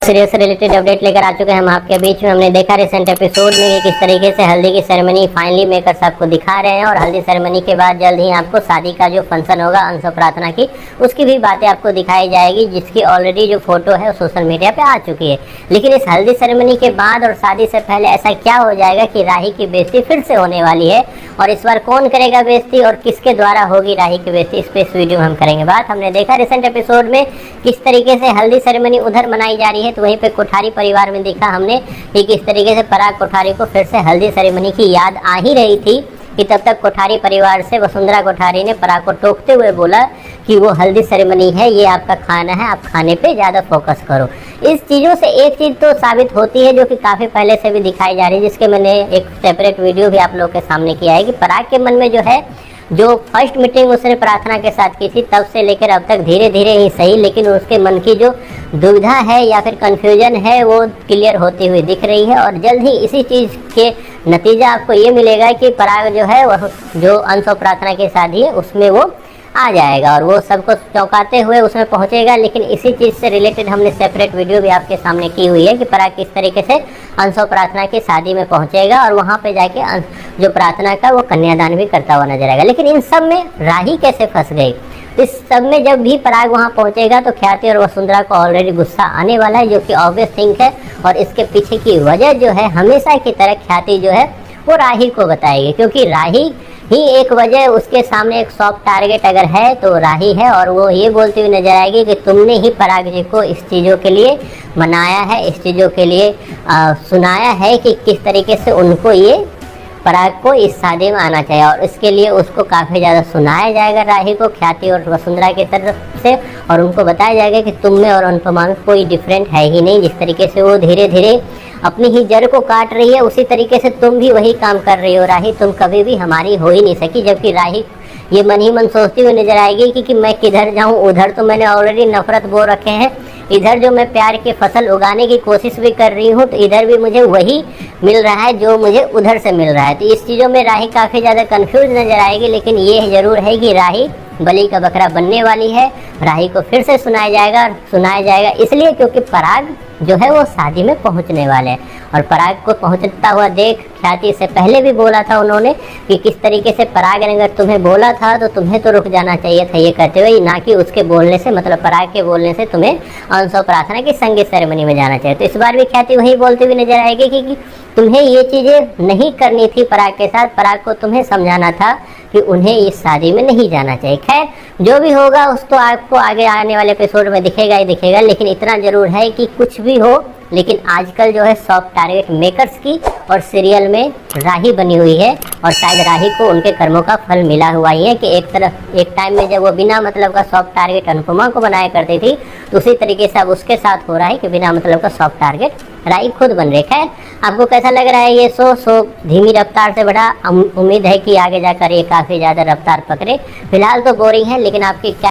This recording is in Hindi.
सीरियल से रिलेटेड अपडेट लेकर आ चुके हैं हम आपके बीच में। हमने देखा रिसेंट एपिसोड में कि किस तरीके से हल्दी की सेरेमनी फाइनली मेकर्स आपको दिखा रहे हैं और हल्दी सेरेमनी के बाद जल्द ही आपको शादी का जो फंक्शन होगा अंश प्रार्थना की, उसकी भी बातें आपको दिखाई जाएगी, जिसकी ऑलरेडी जो फोटो है वो सोशल मीडिया पे आ चुकी है। लेकिन इस हल्दी सेरेमनी के बाद और शादी से पहले ऐसा क्या हो जाएगा कि राही की बेइज्जती फिर से होने वाली है, और इस बार कौन करेगा बेइज्जती और किसके द्वारा होगी राही की बेइज्जती, इस पे इस वीडियो में हम करेंगे बात। हमने देखा रिसेंट एपिसोड में किस तरीके से हल्दी सेरेमनी उधर मनाई जा रही है, तो वहीं पे कोठारी परिवार में देखा हमने कि किस तरीके से पराग कोठारी को फिर से हल्दी सेरेमनी की याद आ ही रही थी कि तब तक कोठारी परिवार से वसुंधरा कोठारी ने पराग को टोकते हुए बोला कि वो हल्दी सेरेमनी है, ये आपका खाना है, आप खाने पे ज़्यादा फोकस करो। इस चीज़ों से एक चीज़ तो साबित होती है जो कि काफ़ी पहले से भी दिखाई जा रही है, जिसके मैंने एक सेपरेट वीडियो भी आप लोग के सामने किया है कि पराग के मन में जो है, जो फर्स्ट मीटिंग उसने प्रार्थना के साथ की थी तब से लेकर अब तक धीरे धीरे ही सही, लेकिन उसके मन की जो दुविधा है या फिर कन्फ्यूजन है वो क्लियर होती हुई दिख रही है। और जल्द ही इसी चीज़ के नतीजा आपको ये मिलेगा कि पराग जो है वह जो अंश प्रार्थना की शादी है उसमें वो आ जाएगा और वो सबको चौंकाते हुए उसमें पहुंचेगा। लेकिन इसी चीज़ से रिलेटेड हमने सेपरेट वीडियो भी आपके सामने की हुई है कि पराग किस तरीके से अंश प्रार्थना की शादी में पहुंचेगा और वहां पे जाके जो प्रार्थना का वो कन्यादान भी करता हुआ नजर आएगा। लेकिन इन सब में राही कैसे फंस गई, इस सब में जब भी पराग वहां पहुंचेगा तो ख्याति और वसुंधरा को ऑलरेडी गुस्सा आने वाला है, जो कि ऑब्वियस थिंग है। और इसके पीछे की वजह जो है, हमेशा की तरह ख्याति जो है वो राही को बताएगी, क्योंकि राही ही एक वजह, उसके सामने एक सॉफ्ट टारगेट अगर है तो राही है। और वो ये बोलती हुई नजर आएगी कि तुमने ही पराग जी को इस चीज़ों के लिए मनाया है, इस चीज़ों के लिए सुनाया है कि किस तरीके से उनको ये पराग को इस शादी में आना चाहिए, और इसके लिए उसको काफ़ी ज़्यादा सुनाया जाएगा राही को ख्याति और वसुंधरा की तरफ से, और उनको बताया जाएगा कि तुम में और अनुपमा में कोई डिफरेंट है ही नहीं। जिस तरीके से वो धीरे धीरे अपनी ही जड़ को काट रही है, उसी तरीके से तुम भी वही काम कर रही हो राही, तुम कभी भी हमारी हो ही नहीं सकी। जबकि राही ये मन ही मन सोचती हुई नजर आएगी कि मैं किधर जाऊं, उधर तो मैंने ऑलरेडी नफरत बो रखे हैं, इधर जो मैं प्यार की फसल उगाने की कोशिश भी कर रही हूं तो इधर भी मुझे वही मिल रहा है जो मुझे उधर से मिल रहा है। तो इस चीज़ों में राही काफ़ी ज़्यादा कंफ्यूज नजर आएगी। लेकिन ये जरूर है कि राही बलि का बकरा बनने वाली है। राही को फिर से सुनाया जाएगा इसलिए क्योंकि पराग जो है वो शादी में पहुंचने वाले हैं। और पराग को पहुंचता हुआ देख ख्याति से पहले भी बोला था उन्होंने कि किस तरीके से पराग ने अगर तुम्हें बोला था तो तुम्हें तो रुक जाना चाहिए था, ये कहते हुए, ना कि उसके बोलने से, मतलब पराग के बोलने से तुम्हें अंश प्रार्थना की संगीत सेरेमनी में जाना चाहिए। तो इस बार भी ख्याति वही बोलती हुई नजर आएगी कि तुम्हें ये चीज़ें नहीं करनी थी पराग के साथ, पराग को तुम्हें समझाना था कि उन्हें इस शादी में नहीं जाना चाहिए। खैर जो भी होगा उस तो आपको आगे आने वाले एपिसोड में दिखेगा ही दिखेगा। लेकिन इतना जरूर है कि कुछ भी हो, लेकिन आजकल जो है सॉफ्ट टारगेट मेकर्स की और सीरियल में राही बनी हुई है, और शायद राही को उनके कर्मों का फल मिला हुआ ही है कि एक टाइम में जब वो बिना मतलब का सॉफ्ट टारगेट अनुपमा को बनाया करती थी, तो उसी तरीके से अब उसके साथ हो रहा है कि बिना मतलब का सॉफ्ट टारगेट राही खुद बन रही है। आपको कैसा लग रहा है ये शो धीमी रफ्तार से बढ़ा, उम्मीद है कि आगे जाकर ये काफ़ी ज़्यादा रफ्तार पकड़े। फिलहाल तो बोरिंग है, लेकिन आपकी क्या